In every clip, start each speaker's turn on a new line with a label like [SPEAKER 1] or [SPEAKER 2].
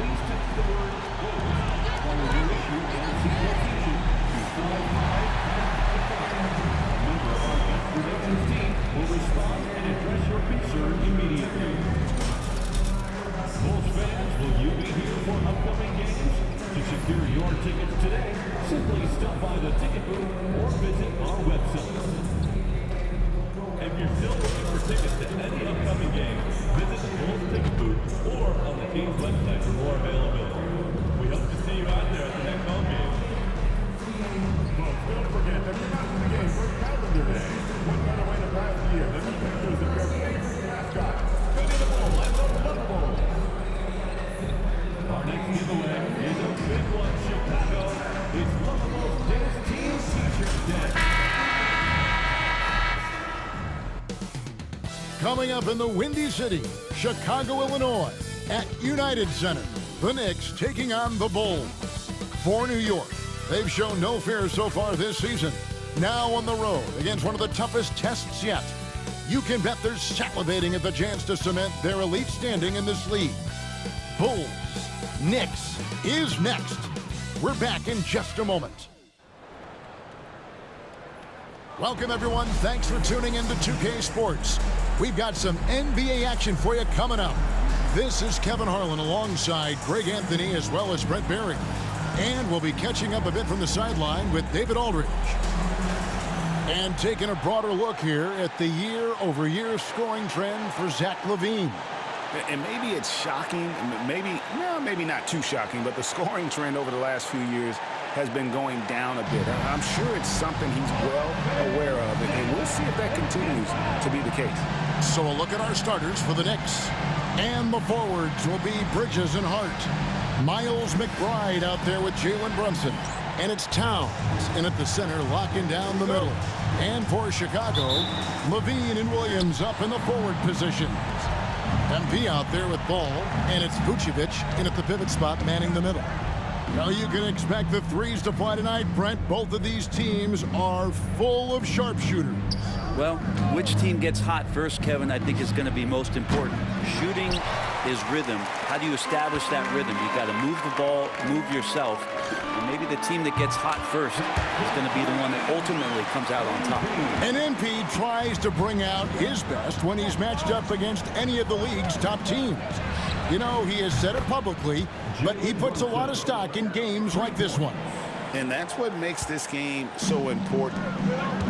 [SPEAKER 1] please text the word "Bulls" following your issue and seat location to 45555. A member of our guest relations team will respond and address your concern immediately. Bulls fans, will you be here for upcoming games? To secure your tickets today, simply stop by the ticket booth or visit our website. If you're still looking for tickets to any upcoming game, visit the Bulls ticket booth or on the team's website for more availability. We hope to see you out there at the next home game.
[SPEAKER 2] Folks, don't forget that we're not in the game. We're calendar day. What better way to pass the year than the pictures of your favorite mascot? Ready to bowl and the Love Bowl.
[SPEAKER 1] Our next giveaway is a big one, Chicago. It's Lovable's Dance Team T-shirt day.
[SPEAKER 3] Coming up in the Windy City, Chicago, Illinois, at United Center, the Knicks taking on the Bulls. For New York, they've shown no fear so far this season. Now on the road against one of the toughest tests yet. You can bet they're salivating at the chance to cement their elite standing in this league. Bulls, Knicks is next. We're back in just a moment. Welcome, everyone. Thanks for tuning in to 2K Sports. We've got some NBA action for you coming up. This is Kevin Harlan alongside Greg Anthony as well as Brett Barry. And we'll be catching up a bit from the sideline with David Aldridge. And taking a broader look here at the year-over-year scoring trend for Zach LaVine.
[SPEAKER 4] And maybe it's shocking, maybe not too shocking, but the scoring trend over the last few years has been going down a bit. I'm sure it's something he's well aware of, and we'll see if that continues to be the case.
[SPEAKER 3] So a look at our starters for the Knicks. And the forwards will be Bridges and Hart. Miles McBride out there with Jalen Brunson. And it's Towns in at the center, locking down the middle. And for Chicago, LaVine and Williams up in the forward positions. MP out there with Ball, and it's Vucevic in at the pivot spot, manning the middle. Now you can expect the threes to fly tonight, Brent. Both of these teams are full of sharpshooters.
[SPEAKER 5] Well, which team gets hot first, Kevin, I think is going to be most important. Shooting is rhythm. How do you establish that rhythm? You've got to move the ball, move yourself. And maybe the team that gets hot first is going to be the one that ultimately comes out on top.
[SPEAKER 3] And MP tries to bring out his best when he's matched up against any of the league's top teams. You know, he has said it publicly, but he puts a lot of stock in games like this one.
[SPEAKER 4] And that's what makes this game so important.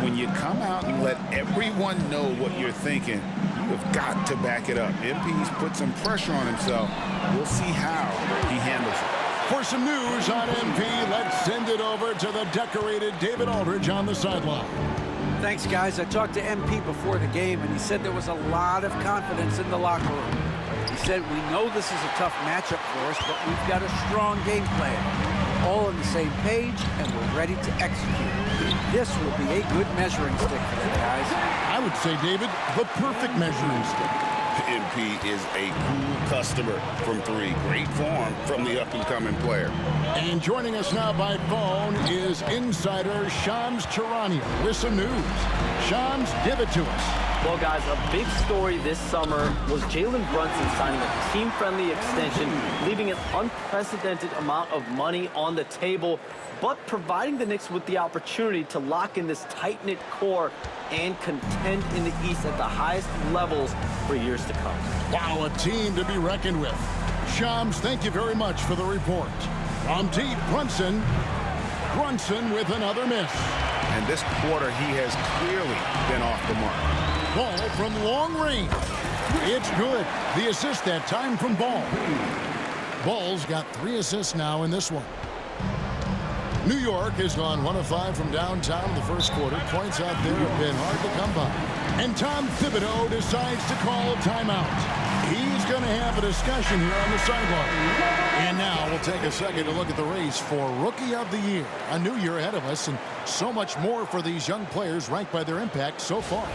[SPEAKER 4] When you come out and let everyone know what you're thinking, you have got to back it up. MP's put some pressure on himself. We'll see how he handles it.
[SPEAKER 3] For some news on MP, let's send it over to the decorated David Aldridge on the sideline.
[SPEAKER 6] Thanks, guys. I talked to MP before the game, and he said there was a lot of confidence in the locker room. He said, we know this is a tough matchup for us, but we've got a strong game plan. All on the same page, and we're ready to execute. This will be a good measuring stick for them, guys.
[SPEAKER 3] I would say, David, the perfect measuring stick.
[SPEAKER 7] MP is a cool customer from three. Great form from the up-and-coming player.
[SPEAKER 3] And joining us now by phone is insider Shams Charania with some news. Shams, give it to us.
[SPEAKER 8] Well, guys, a big story this summer was Jalen Brunson signing a team-friendly extension, leaving an unprecedented amount of money on the table, but providing the Knicks with the opportunity to lock in this tight-knit core and contend in the East at the highest levels for years to come.
[SPEAKER 3] Wow, a team to be reckoned with. Shams, thank you very much for the report. From deep, Brunson with another miss.
[SPEAKER 4] And this quarter, he has clearly been off the mark.
[SPEAKER 3] Ball from long range. It's good. The assist that time from Ball. Ball's got 3 assists now in this one. New York has gone 1 of 5 from downtown in the first quarter. Points out there have been hard to come by. And Tom Thibodeau decides to call a timeout. He's going to have a discussion here on the sideline. And now we'll take a second to look at the race for Rookie of the Year. A new year ahead of us and so much more for these young players ranked by their impact so far.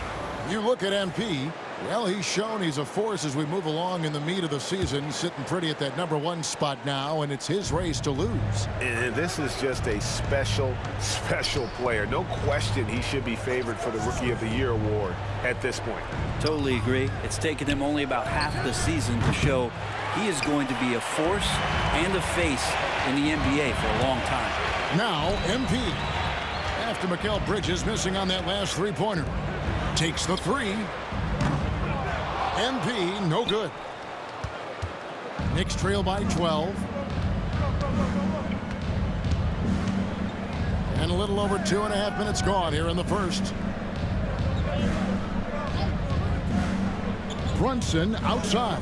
[SPEAKER 3] You look at MP, Well, he's shown he's a force as we move along in the meat of the season, sitting pretty at that #1 spot now, and it's his race to lose.
[SPEAKER 4] And this is just a special, special player. No question he should be favored for the Rookie of the Year award at this point.
[SPEAKER 5] Totally agree. It's taken him only about half the season to show he is going to be a force and a face in the NBA for a long time.
[SPEAKER 3] Now, MP. After Mikal Bridges missing on that last three-pointer. Takes the three. MP, no good. Knicks trail by 12. And a little over 2.5 minutes gone here in the first. Brunson outside.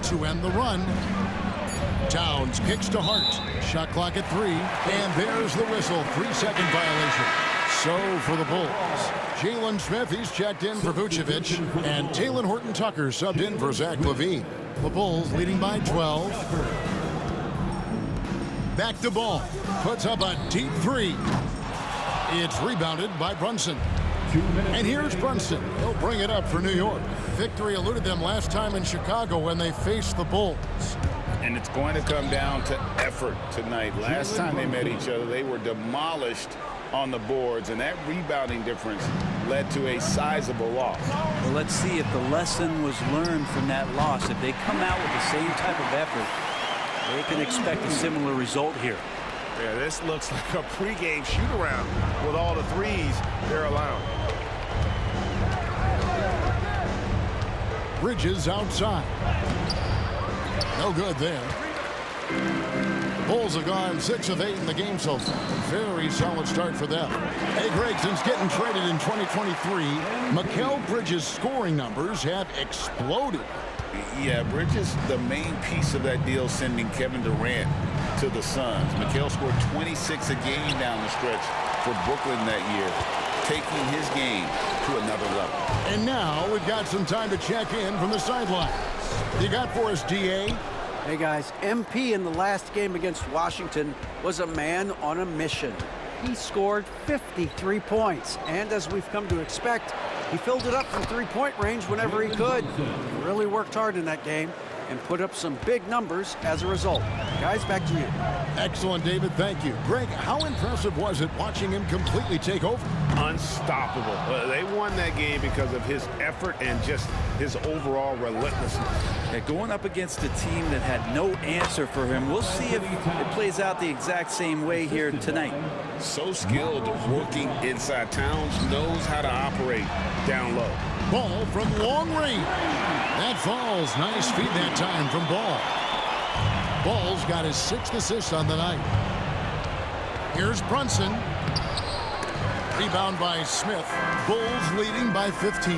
[SPEAKER 3] To end the run. Towns kicks to Hart. Shot clock at 3. And there's the whistle. 3-second violation. So for the Bulls. Jalen Smith, he's checked in for Vucevic. And Talen Horton-Tucker subbed in for Zach LaVine. The Bulls leading by 12. Back to Ball. Puts up a deep three. It's rebounded by Brunson. And here's Brunson. He'll bring it up for New York. Victory eluded them last time in Chicago when they faced the Bulls.
[SPEAKER 4] And it's going to come down to effort tonight. Last time they met each other, they were demolished on the boards, and that rebounding difference led to a sizable loss.
[SPEAKER 5] Well, let's see if the lesson was learned from that loss. If they come out with the same type of effort, they can expect a similar result here.
[SPEAKER 2] Yeah, this looks like a pregame shoot-around with all the threes they're allowing.
[SPEAKER 3] Bridges outside. No good there. Bulls have gone 6 of 8 in the game so far. Very solid start for them. Hey, Greg, since getting traded in 2023, Mikal Bridges' scoring numbers have exploded.
[SPEAKER 4] Yeah, Bridges, the main piece of that deal, sending Kevin Durant to the Suns. Mikal scored 26 a game down the stretch for Brooklyn that year, taking his game to another level.
[SPEAKER 3] And now we've got some time to check in from the sidelines. You got for us, DA?
[SPEAKER 6] Hey guys, MP in the last game against Washington was a man on a mission. He scored 53 points, and as we've come to expect, he filled it up from three-point range whenever he could. He really worked hard in that game and put up some big numbers as a result. Guys, back to you.
[SPEAKER 3] Excellent, David. Thank you. Greg, how impressive was it watching him completely take over?
[SPEAKER 2] Unstoppable. They won that game because of his effort and just his overall relentlessness.
[SPEAKER 5] Yeah, going up against a team that had no answer for him, we'll see if it plays out the exact same way here tonight.
[SPEAKER 4] So skilled working inside. Towns knows how to operate down low.
[SPEAKER 3] Ball from long range. That falls. Nice feed that time from Ball. Ball's got his 6th assist on the night. Here's Brunson. Rebound by Smith. Bulls leading by 15.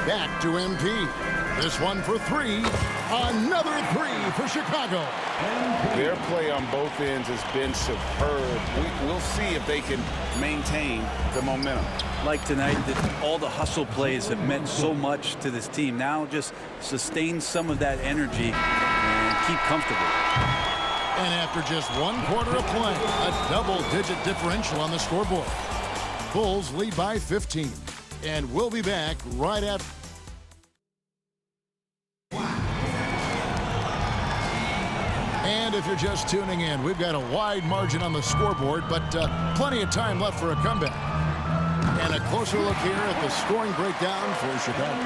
[SPEAKER 3] Back to MP. This one for 3. Another 3 for Chicago.
[SPEAKER 4] Their play on both ends has been superb. We'll see if they can maintain the momentum.
[SPEAKER 5] Like tonight, all the hustle plays have meant so much to this team. Now just sustain some of that energy and keep comfortable.
[SPEAKER 3] And after just 1 quarter of play, a double-digit differential on the scoreboard. Bulls lead by 15. And we'll be back right after. And if you're just tuning in, we've got a wide margin on the scoreboard, but plenty of time left for a comeback. And a closer look here at the scoring breakdown for Chicago.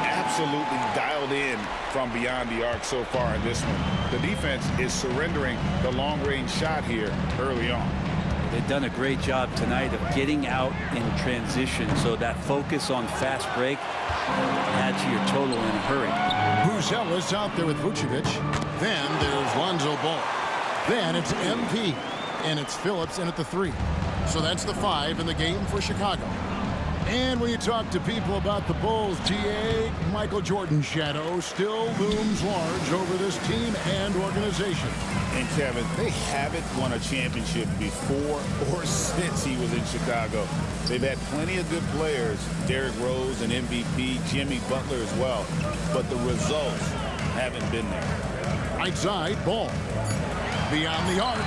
[SPEAKER 4] Absolutely dialed in from beyond the arc so far in this one. The defense is surrendering the long-range shot here early on.
[SPEAKER 5] They've done a great job tonight of getting out in transition, so that focus on fast break adds to your total in a hurry.
[SPEAKER 3] Buzelis out there with Vucevic. Then there's Lonzo Ball. Then it's MP. And it's Phillips in at the 3. So that's the 5 in the game for Chicago. And when you talk to people about the Bulls, GA, Michael Jordan's shadow still looms large over this team and organization.
[SPEAKER 4] And Kevin, they haven't won a championship before or since he was in Chicago. They've had plenty of good players, Derrick Rose and MVP, Jimmy Butler as well. But the results haven't been there.
[SPEAKER 3] Right side, Ball. Beyond the arc.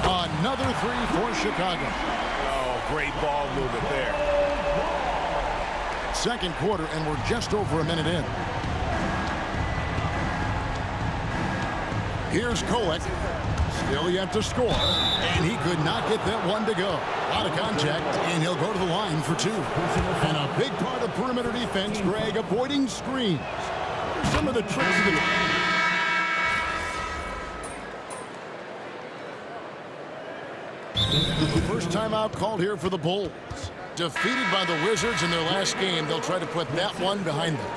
[SPEAKER 3] Another 3 for Chicago.
[SPEAKER 2] Oh, great ball movement there.
[SPEAKER 3] second quarter, and we're just over a minute in. Here's Kolek. Still yet to score, and he could not get that one to go. A lot of contact, and he'll go to the line for two. And a big part of perimeter defense, Greg, avoiding screens. Here's some of the tricks of the... The first timeout called here for the Bulls. Defeated by the Wizards in their last game, they'll try to put that one behind them.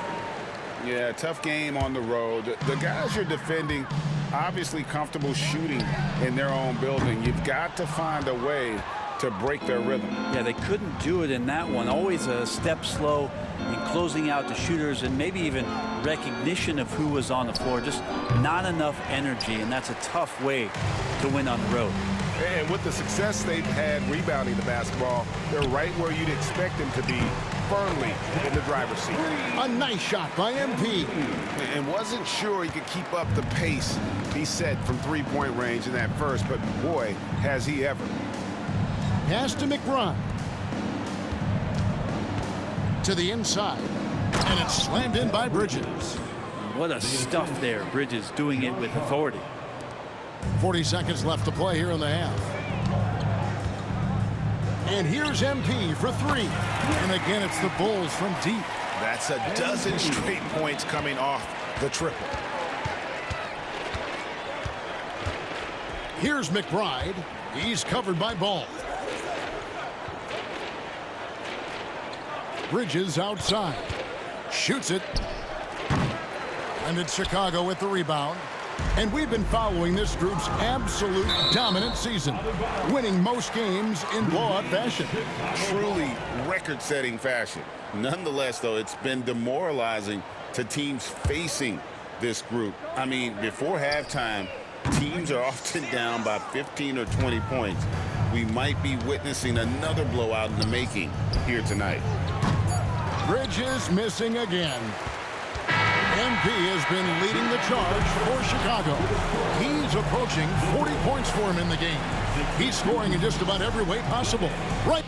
[SPEAKER 4] Yeah, tough game on the road. The guys you're defending, obviously comfortable shooting in their own building. You've got to find a way to break their rhythm.
[SPEAKER 5] Yeah, they couldn't do it in that one. Always a step slow in closing out the shooters and maybe even recognition of who was on the floor. Just not enough energy, and that's a tough way to win on the road.
[SPEAKER 2] And with the success they've had rebounding the basketball, they're right where you'd expect them to be, firmly in the driver's seat.
[SPEAKER 3] A nice shot by MP.
[SPEAKER 4] And wasn't sure he could keep up the pace he set from three-point range in that first, but boy, has he ever.
[SPEAKER 3] Pass to McBride. To the inside. And it's slammed in by Bridges.
[SPEAKER 5] What a stuff there. Bridges doing it with authority.
[SPEAKER 3] 40 seconds left to play here in the half. And here's MP for three. And again, it's the Bulls from deep.
[SPEAKER 4] That's a dozen straight points coming off the triple.
[SPEAKER 3] Here's McBride. He's covered by Ball. Bridges outside. Shoots it. And it's Chicago with the rebound. And we've been following this group's absolute dominant season, winning most games in blowout fashion.
[SPEAKER 4] Truly record-setting fashion. Nonetheless, though, it's been demoralizing to teams facing this group. I mean, before halftime, teams are often down by 15 or 20 points. We might be witnessing another blowout in the making here tonight.
[SPEAKER 3] Bridges missing again. MP has been leading the charge for Chicago. He's approaching 40 points for him in the game. He's scoring in just about every way possible. Right.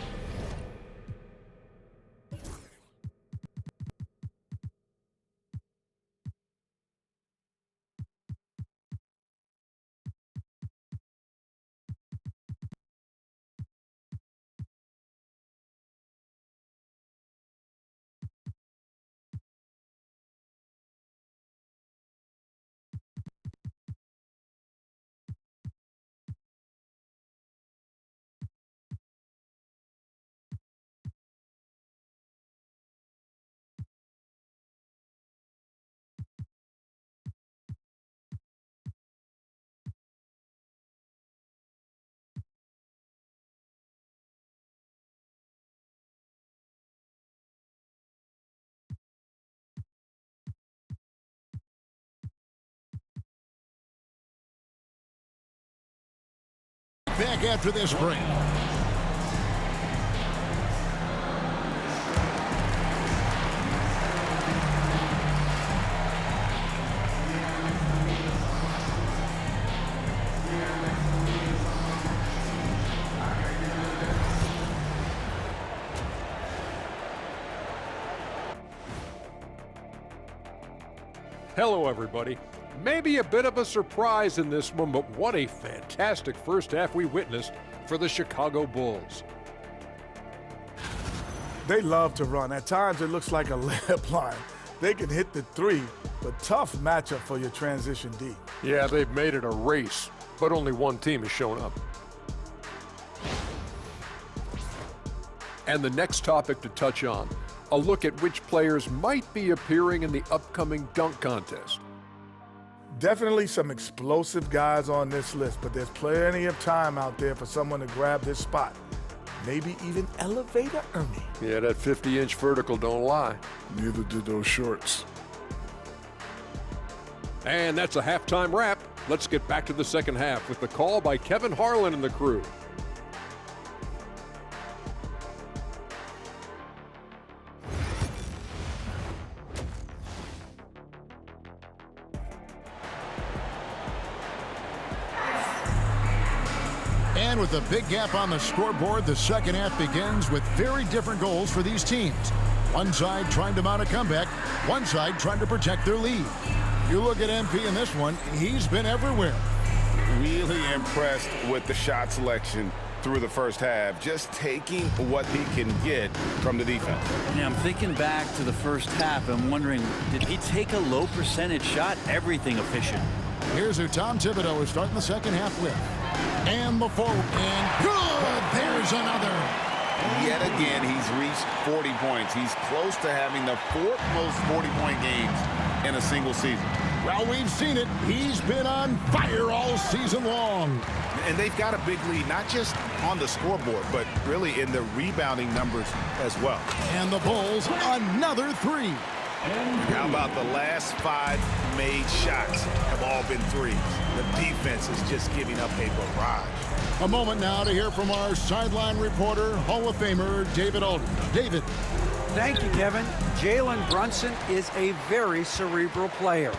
[SPEAKER 3] Back after this break.
[SPEAKER 9] Hello, everybody. Maybe a bit of a surprise in this one, but what a fantastic first half we witnessed for the Chicago Bulls.
[SPEAKER 10] They love to run. At times, it looks like a layup line. They can hit the three, but tough matchup for your transition D.
[SPEAKER 9] Yeah, they've made it a race, but only one team has shown up. And the next topic to touch on, a look at which players might be appearing in the upcoming dunk contest.
[SPEAKER 10] Definitely some explosive guys on this list, but there's plenty of time out there for someone to grab this spot. Maybe even Elevator Ernie.
[SPEAKER 9] Yeah, that 50-inch vertical don't lie.
[SPEAKER 10] Neither did those shorts.
[SPEAKER 9] And that's a halftime wrap. Let's get back to the second half with the call by Kevin Harlan and the crew.
[SPEAKER 3] And with a big gap on the scoreboard, the second half begins with very different goals for these teams. One side trying to mount a comeback, one side trying to protect their lead. You look at MP in this one, he's been everywhere.
[SPEAKER 4] Really impressed with the shot selection through the first half, just taking what he can get from the defense.
[SPEAKER 5] Yeah, I'm thinking back to the first half. I'm wondering, did he take a low percentage shot? Everything efficient.
[SPEAKER 3] Here's who Tom Thibodeau is starting the second half with. And the forward, and good! There's another.
[SPEAKER 4] Yet again, he's reached 40 points. He's close to having the fourth most 40-point games in a single season.
[SPEAKER 3] Well, we've seen it. He's been on fire all season long.
[SPEAKER 4] And they've got a big lead, not just on the scoreboard, but really in the rebounding numbers as well.
[SPEAKER 3] And the Bulls, another three.
[SPEAKER 4] How about the last 5 made shots have all been threes? The defense is just giving up a barrage.
[SPEAKER 3] A moment now to hear from our sideline reporter, Hall of Famer David Alden. David.
[SPEAKER 6] Thank you, Kevin. Jalen Brunson is a very cerebral player.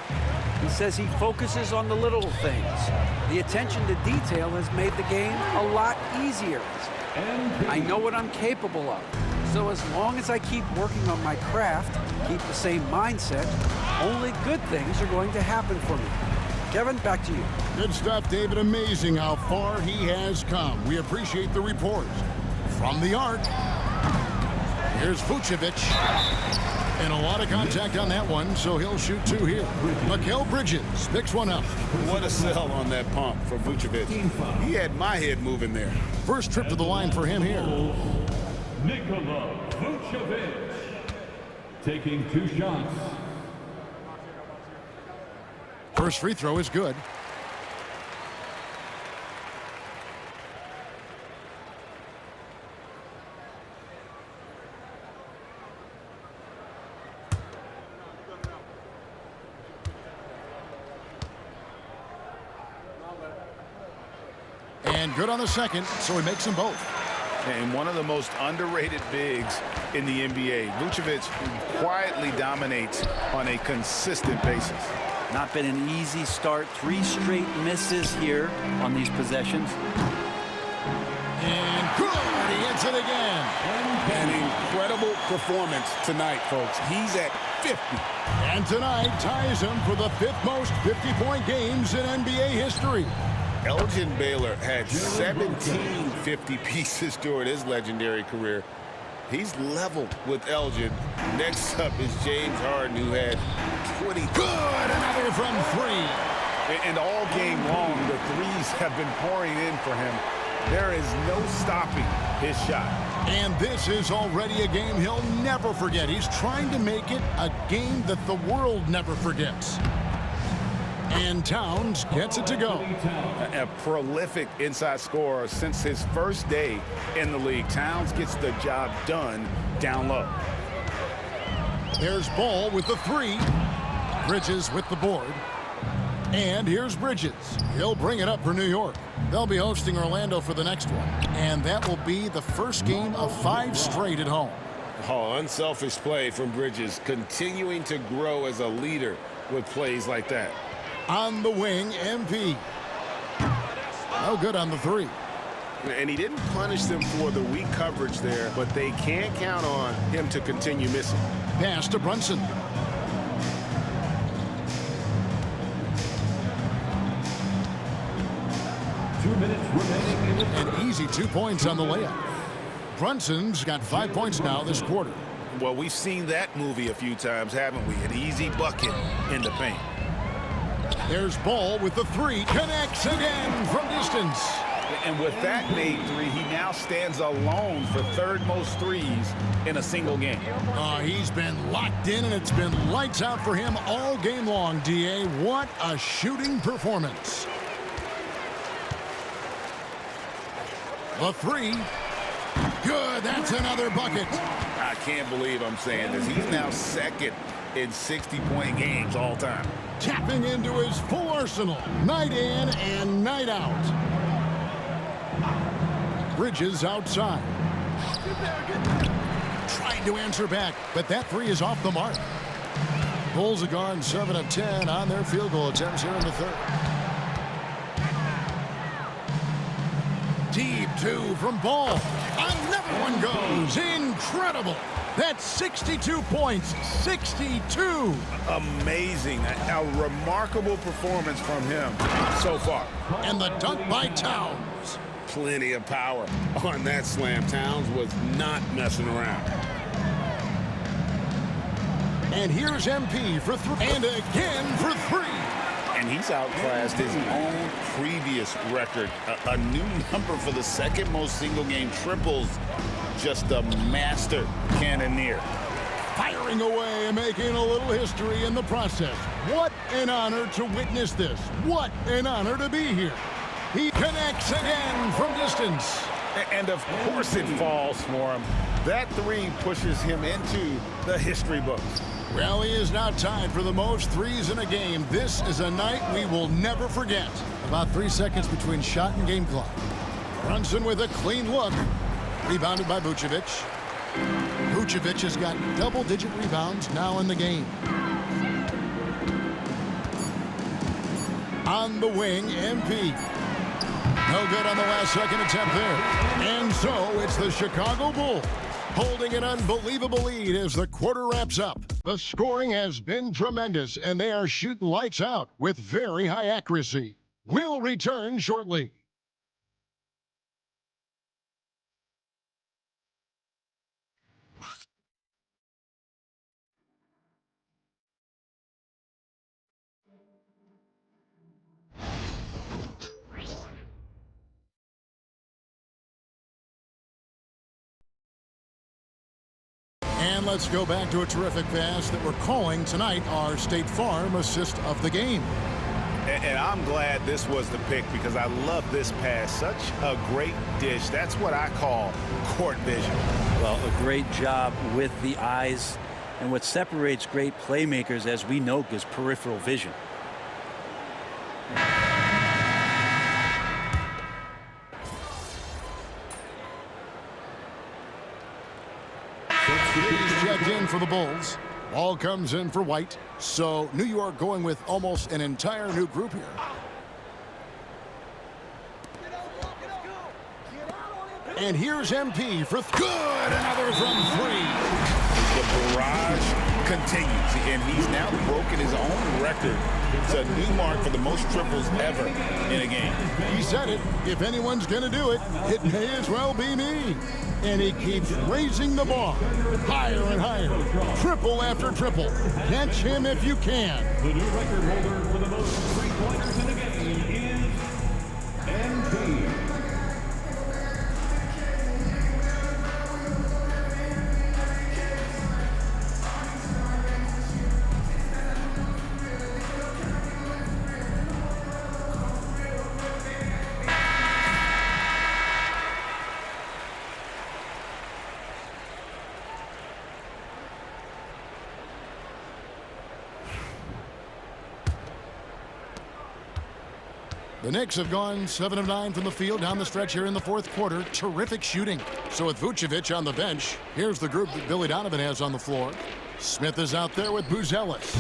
[SPEAKER 6] He says he focuses on the little things. The attention to detail has made the game a lot easier. I know what I'm capable of. So as long as I keep working on my craft, keep the same mindset, only good things are going to happen for me. Kevin, back to you.
[SPEAKER 3] Good stuff, David. Amazing how far he has come. We appreciate the report. From the arc, here's Vucevic. And a lot of contact on that one, so he'll shoot 2 here. Mikal Bridges picks one up.
[SPEAKER 4] What a sell on that pump for Vucevic. He had my head moving there.
[SPEAKER 3] First trip to the line for him here.
[SPEAKER 1] Nikola Vucevic taking 2 shots.
[SPEAKER 3] First free throw is good. And good on the second, so he makes them both.
[SPEAKER 4] And one of the most underrated bigs in the NBA. Vucevic quietly dominates on a consistent basis.
[SPEAKER 5] Not been an easy start. 3 straight misses here on these possessions.
[SPEAKER 3] And good! He hits it again.
[SPEAKER 4] An incredible performance tonight, folks. He's at 50.
[SPEAKER 3] And tonight ties him for the 5th most 50-point games in NBA history.
[SPEAKER 4] Elgin Baylor had 17 50 pieces during his legendary career. He's level with Elgin. Next up is James Harden, who had 20.
[SPEAKER 3] Good! Another from 3.
[SPEAKER 4] And all game long, the threes have been pouring in for him. There is no stopping his shot.
[SPEAKER 3] And this is already a game he'll never forget. He's trying to make it a game that the world never forgets. And Towns gets it to go.
[SPEAKER 4] A prolific inside scorer since his first day in the league. Towns gets the job done down low.
[SPEAKER 3] There's Ball with the 3. Bridges with the board. And here's Bridges. He'll bring it up for New York. They'll be hosting Orlando for the next one. And that will be the first game of 5 straight at home.
[SPEAKER 4] Oh, unselfish play from Bridges, continuing to grow as a leader with plays like that.
[SPEAKER 3] On the wing, MP. No good on the 3.
[SPEAKER 4] And he didn't punish them for the weak coverage there, but they can't count on him to continue missing.
[SPEAKER 3] Pass to Brunson. An easy 2 points on the layup. Brunson's got 5 points now this quarter.
[SPEAKER 4] Well, we've seen that movie a few times, haven't we? An easy bucket in the paint.
[SPEAKER 3] There's Ball with the 3. Connects again from distance.
[SPEAKER 4] And with that made 3, he now stands alone for 3rd most threes in a single game.
[SPEAKER 3] He's been locked in, and it's been lights out for him all game long, D.A. What a shooting performance. The 3. Good. That's another bucket.
[SPEAKER 4] I can't believe I'm saying this. He's now 2nd in 60-point games all time.
[SPEAKER 3] Tapping into his full arsenal, night in and night out. Bridges outside. Trying to answer back, but that 3 is off the mark. Bulls are gone 7 of 10 on their field goal attempts here in the 3rd. Deep two from Ball. Another one goes. Incredible. That's 62 points. 62.
[SPEAKER 4] Amazing. A remarkable performance from him so far.
[SPEAKER 3] And the dunk by Towns.
[SPEAKER 7] Plenty of power on that slam. Towns was not messing around.
[SPEAKER 3] And here's MP for three. And again for three.
[SPEAKER 4] And he's outclassed his own previous record. A new number for the second most single-game triples. Just a master cannoneer.
[SPEAKER 3] Firing away and making a little history in the process. What an honor to witness this. What an honor to be here. He connects again from distance.
[SPEAKER 4] And of course it falls for him. That three pushes him into the history books.
[SPEAKER 3] Well, he is now tied for the most threes in a game. This is a night we will never forget. About 3 seconds between shot and game clock. Brunson with a clean look. Rebounded by Vucevic. Vucevic has got double-digit rebounds now in the game. On the wing, MP. No good on the last second attempt there. And so it's the Chicago Bulls holding an unbelievable lead as the quarter wraps up. The scoring has been tremendous, and they are shooting lights out with very high accuracy. We'll return shortly. And let's go back to a terrific pass that we're calling tonight our State Farm assist of the game.
[SPEAKER 4] And I'm glad this was the pick because I love this pass. Such a great dish. That's what I call court vision.
[SPEAKER 5] Well, a great job with the eyes. And what separates great playmakers, as we know, is peripheral vision.
[SPEAKER 3] He's checked in for the Bulls. Ball comes in for White. So New York going with almost an entire new group here. And here's MP for good. Another from three.
[SPEAKER 4] The barrage continues, and he's now broken his own record. It's a new mark for the most triples ever in a game.
[SPEAKER 3] He said it. If anyone's going to do it, it may as well be me. And he keeps raising the bar higher and higher. Triple after triple. Catch him if you can.
[SPEAKER 1] The new record holder for the most three-pointers in a game is MP.
[SPEAKER 3] The Knicks have gone 7 of 9 from the field down the stretch here in the fourth quarter. Terrific shooting. So with Vucevic on the bench, here's the group that Billy Donovan has on the floor. Smith is out there with Buzelis.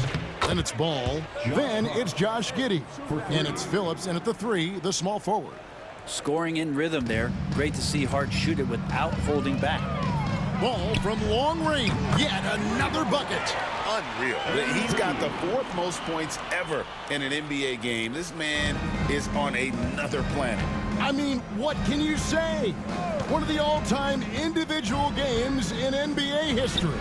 [SPEAKER 3] Then it's Ball. Then it's Josh Giddey. And it's Phillips, and at the three, the small forward.
[SPEAKER 5] Scoring in rhythm there. Great to see Hart shoot it without holding back.
[SPEAKER 3] Ball from long range. Yet another bucket.
[SPEAKER 4] Unreal. He's got the fourth most points ever in an NBA game. This man is on another planet.
[SPEAKER 3] I mean, what can you say? One of the all-time individual games in NBA history.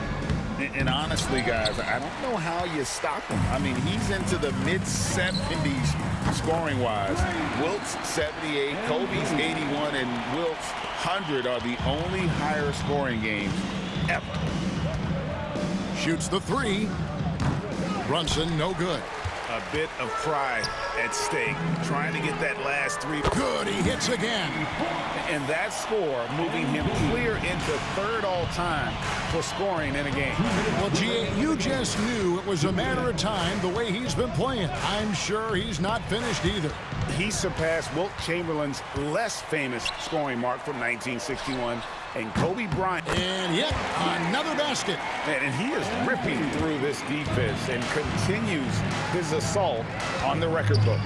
[SPEAKER 4] And honestly, guys, I don't know how you stop him. I mean, he's into the mid-70s scoring-wise. Wilt's 78, Kobe's 81, and Wilt's 100 are the only higher scoring games ever.
[SPEAKER 3] Shoots the three. Brunson, no good.
[SPEAKER 4] A bit of pride at stake, trying to get that last three.
[SPEAKER 3] Good, he hits again.
[SPEAKER 4] And that score moving him clear into third all-time for scoring in a game.
[SPEAKER 3] Well, G.A., you just knew it was a matter of time the way he's been playing. I'm sure he's not finished either.
[SPEAKER 4] He surpassed Wilt Chamberlain's less famous scoring mark from 1961 And Kobe Bryant.
[SPEAKER 3] And yet another basket.
[SPEAKER 4] Man, and he is ripping through this defense and continues his assault on the record book.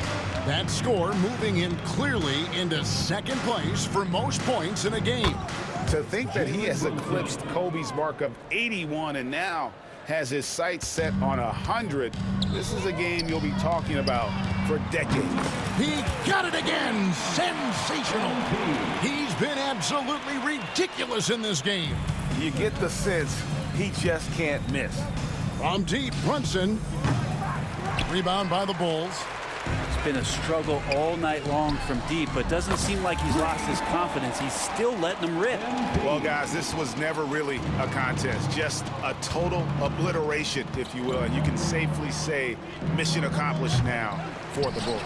[SPEAKER 3] That score moving him clearly into second place for most points in a game.
[SPEAKER 4] To think that he has eclipsed Kobe's mark of 81 and now has his sights set on 100, this is a game you'll be talking about for decades.
[SPEAKER 3] He got it again. Sensational. He's been absolutely ridiculous in this game.
[SPEAKER 2] You get the sense he just can't miss.
[SPEAKER 3] From deep, Brunson. Rebound by the Bulls.
[SPEAKER 5] It's been a struggle all night long from deep, but doesn't seem like he's lost his confidence. He's still letting them rip.
[SPEAKER 4] Well, guys, this was never really a contest, just a total obliteration, if you will, and you can safely say mission accomplished now for the Bulls.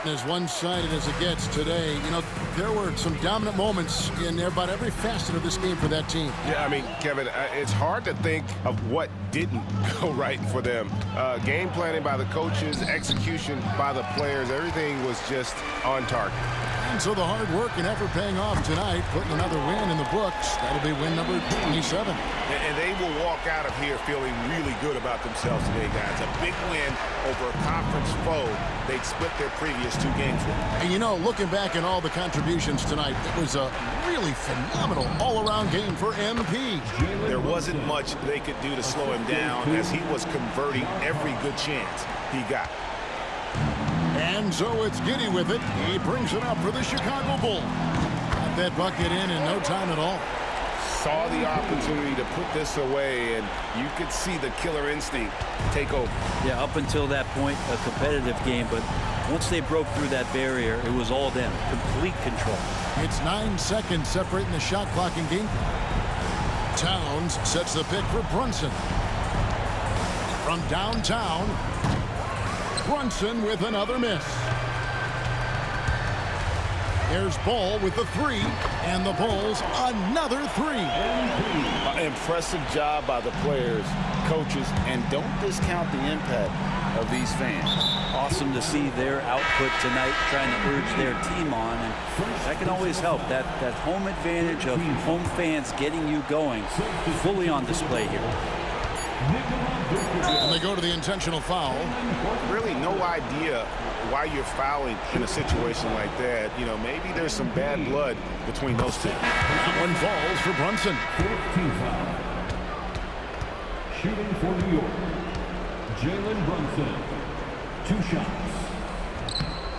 [SPEAKER 3] As one-sided as it gets today, you know, there were some dominant moments in about every facet of this game for that team.
[SPEAKER 2] Yeah, I mean, Kevin, it's hard to think of what didn't go right for them. Game planning by the coaches, execution by the players, everything was just on target.
[SPEAKER 3] And so the hard work and effort paying off tonight, putting another win in the books. That'll be win number 27.
[SPEAKER 4] And they will walk out of here feeling really good about themselves today, guys. A big win over a conference foe they'd split their previous 2 games with.
[SPEAKER 3] And you know, looking back at all the contributions tonight, it was a really phenomenal all-around game for MP.
[SPEAKER 4] There wasn't much they could do to slow him down as he was converting every good chance he got.
[SPEAKER 3] And so it's Giddy with it. He brings it up for the Chicago Bulls. Got that bucket in no time at all.
[SPEAKER 4] Saw the opportunity to put this away, and you could see the killer instinct take over.
[SPEAKER 5] Yeah, up until that point, a competitive game, but once they broke through that barrier, it was all them. Complete control.
[SPEAKER 3] It's 9 seconds separating the shot clock and game. Towns sets the pick for Brunson. From downtown, Brunson with another miss. There's Ball with the 3, and the Bulls another 3.
[SPEAKER 4] Impressive job by the players, coaches, and don't discount the impact of these fans.
[SPEAKER 5] Awesome to see their output tonight, trying to urge their team on, and that can always help. That home advantage of home fans getting you going, fully on display here.
[SPEAKER 3] And they go to the intentional foul.
[SPEAKER 4] Really no idea why you're fouling in a situation like that. You know, maybe there's some bad blood between those two.
[SPEAKER 3] That one falls for Brunson.
[SPEAKER 1] 14 foul. Shooting for New York, Jalen Brunson. 2 shots.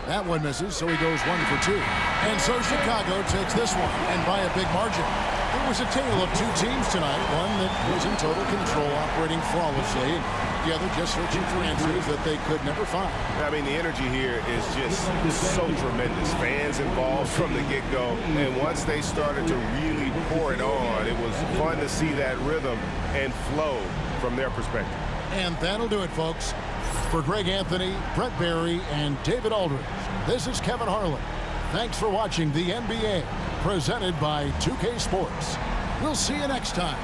[SPEAKER 3] That one misses, so he goes 1 for 2. And so Chicago takes this one, and by a big margin. It was a tale of 2 teams tonight, one that was in total control, operating flawlessly, and the other just searching for answers that they could never find.
[SPEAKER 2] I mean, the energy here is just so tremendous. Fans involved from the get-go, and once they started to really pour it on, it was fun to see that rhythm and flow from their perspective.
[SPEAKER 3] And that'll do it, folks. For Greg Anthony, Brett Barry, and David Aldridge, this is Kevin Harlan. Thanks for watching the NBA, presented by 2K Sports. We'll see you next time.